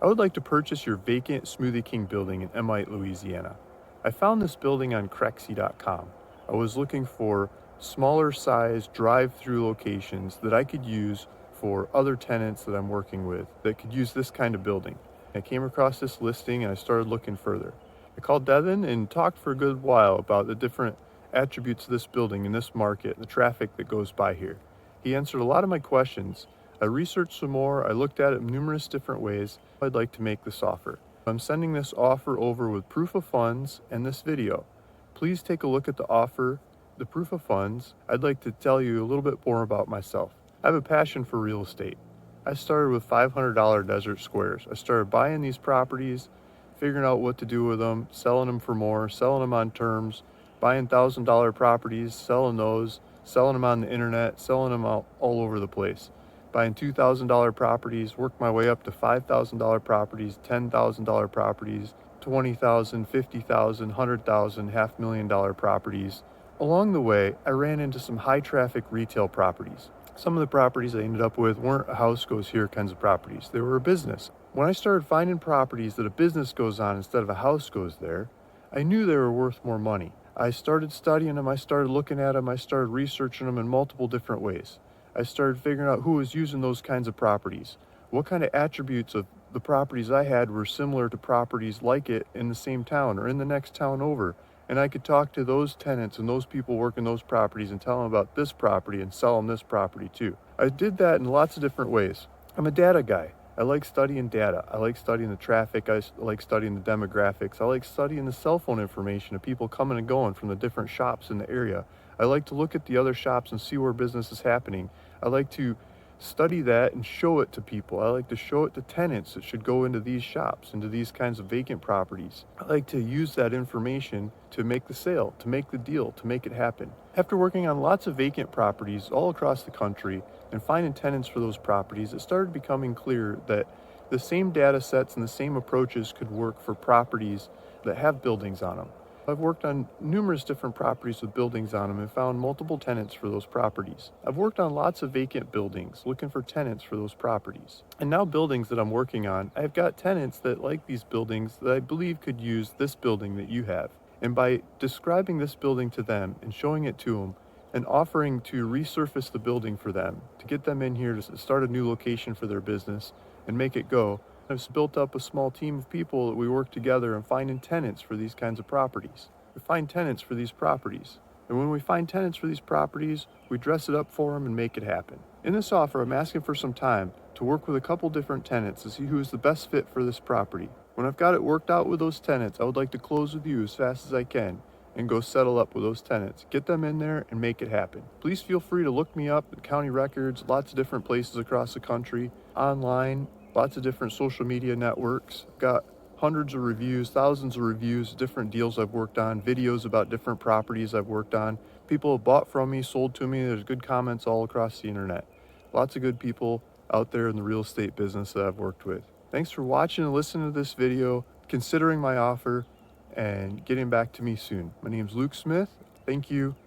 I would like to purchase your vacant Smoothie King building in Emite, Louisiana. I found this building on Crexy.com. I was looking for smaller size drive-through locations that I could use for other tenants that I'm working with that could use this kind of building. I came across this listing and I started looking further. I called Devin and talked for a good while about the different attributes of this building in this market and the traffic that goes by here. He answered a lot of my questions. I researched some more, I looked at it in numerous different ways. I'd like to make this offer. I'm sending this offer over with proof of funds and this video. Please take a look at the offer, the proof of funds. I'd like to tell you a little bit more about myself. I have a passion for real estate. I started with $500 desert squares. I started buying these properties, figuring out what to do with them, selling them for more, selling them on terms, buying $1,000 properties, selling those, selling them on the internet, selling them out all over the place. Buying $2,000 properties, worked my way up to $5,000 properties, $10,000 properties, $20,000, $50,000, $100,000, $500,000 properties. Along the way, I ran into some high traffic retail properties. Some of the properties I ended up with weren't a house goes here kinds of properties. They were a business. When I started finding properties that a business goes on instead of a house goes there, I knew they were worth more money. I started studying them, I started looking at them, I started researching them in multiple different ways. I started figuring out who was using those kinds of properties. What kind of attributes of the properties I had were similar to properties like it in the same town or in the next town over. And I could talk to those tenants and those people working those properties and tell them about this property and sell them this property too. I did that in lots of different ways. I'm a data guy. I like studying data. I like studying the traffic. I like studying the demographics. I like studying the cell phone information of people coming and going from the different shops in the area. I like to look at the other shops and see where business is happening. I like to study that and show it to people. I like to show it to tenants that should go into these shops, into these kinds of vacant properties. I like to use that information to make the sale, to make the deal, to make it happen. After working on lots of vacant properties all across the country and finding tenants for those properties, it started becoming clear that the same data sets and the same approaches could work for properties that have buildings on them. I've worked on numerous different properties with buildings on them and found multiple tenants for those properties. I've worked on lots of vacant buildings looking for tenants for those properties. And now buildings that I'm working on, I've got tenants that like these buildings that I believe could use this building that you have. And by describing this building to them and showing it to them and offering to resurface the building for them, to get them in here to start a new location for their business and make it go, I've built up a small team of people that we work together and finding tenants for these kinds of properties. We find tenants for these properties. And when we find tenants for these properties, we dress it up for them and make it happen. In this offer, I'm asking for some time to work with a couple different tenants to see who is the best fit for this property. When I've got it worked out with those tenants, I would like to close with you as fast as I can and go settle up with those tenants. Get them in there and make it happen. Please feel free to look me up at county records, lots of different places across the country, online, lots of different social media networks. I've got hundreds of reviews, thousands of reviews, different deals I've worked on, videos about different properties I've worked on. People have bought from me, sold to me. There's good comments all across the internet. Lots of good people out there in the real estate business that I've worked with. Thanks for watching and listening to this video, considering my offer, and getting back to me soon. My name's Luke Smith. Thank you.